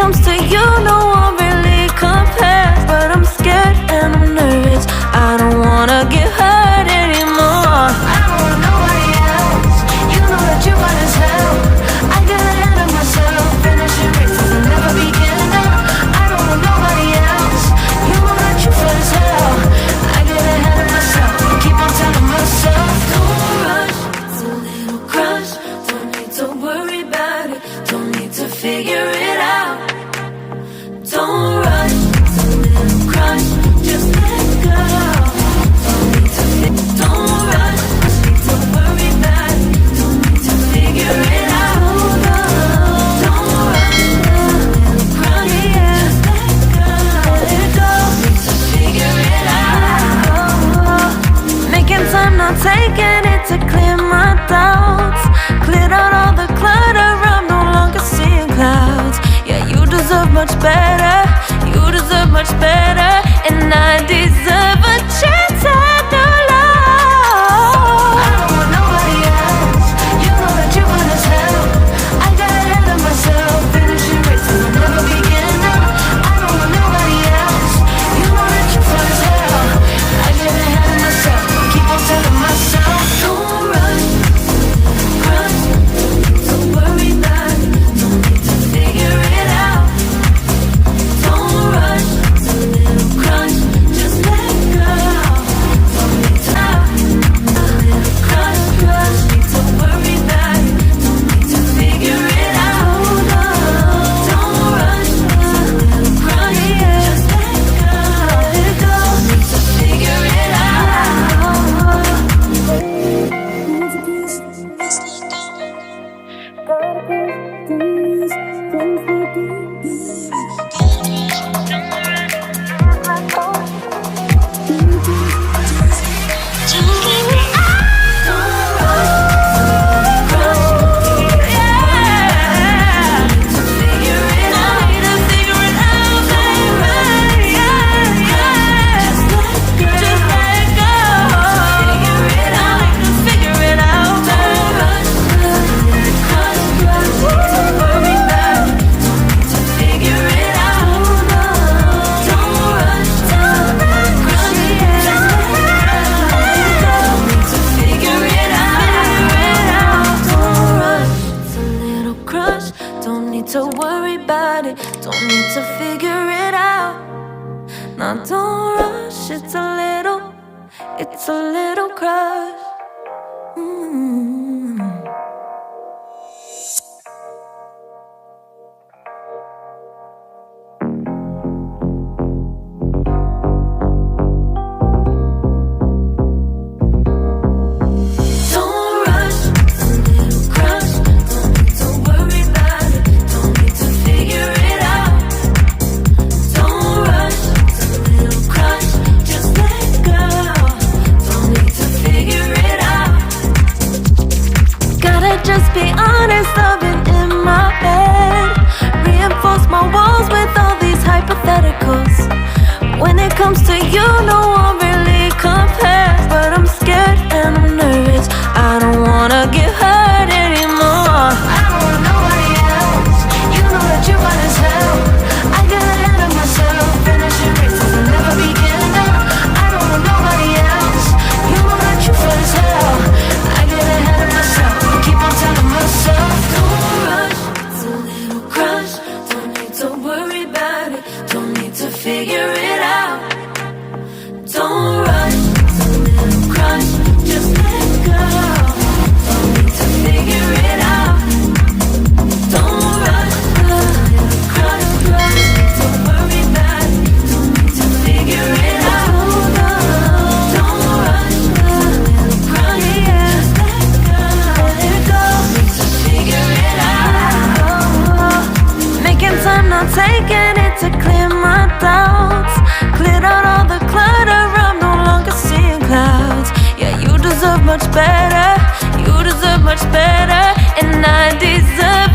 comes to you, no one really compares. But I'm scared and I'm nervous, I don't wanna get hurt anymore. I don't want nobody else, you know that you fine as hell. I get ahead of myself, finishing races and never begin now. I don't want nobody else, you know that you fine as hell. I get ahead of myself, keep on telling myself, don't rush, it's a little crush. Don't need to worry about it, don't need to figure it out. Don't rush, it's a little crush, just let go. Don't rush, don't need to worry about it, don't need to figure it out. Don't rush, it's a little crush, just let go. Don't need to figure it out. Making time, not taking it to clear my doubts. Cleared out all the clutter, I'm no longer seeing clouds. Yeah, you deserve much better, you deserve much better, and I deserve a chance at new love. I don't want nobody else, you know that you fine as hell. I got ahead of myself, finishing races will never begin now. I don't want nobody else, you know that you fine as hell. I get ahead of myself, keep on telling myself, don't rush, crush, don't worry about it, don't need to figure it out. Don't rush, it's a little crush, just let go. Don't need to a little crush, need to worry about it, don't need to figure it out. Don't rush, it's a little crush, just let go. Don't need to figure it out. Don't need to worry about it, don't need to figure it out. Now don't rush, it's a little crush. Just be honest, I've been in my bed. Reinforce my walls with all these hypotheticals. When it comes to you, no one really compares. But I'm scared and I'm nervous, I don't wanna get hurt anymore. I don't want nobody else, you know that you fine as hell. I get ahead of myself, finishing races and never begin now. I don't want nobody else, you know that you fine as hell. I get ahead of myself, keep on telling myself, don't rush, it's a little crush. Don't need to worry about it, don't need to figure it out. Don't rush, it's a little crush, just let go. Don't need to figure it out. Don't rush, a little crush, don't need to worry about it, don't need to figure it out. Don't rush, a little crush, just let go. Don't need to figure it out. Making time, not taking it to clear my doubts. Cleared out all the clutter, I'm no longer seeing clouds. Yeah, you deserve much better, you deserve much better, and I deserve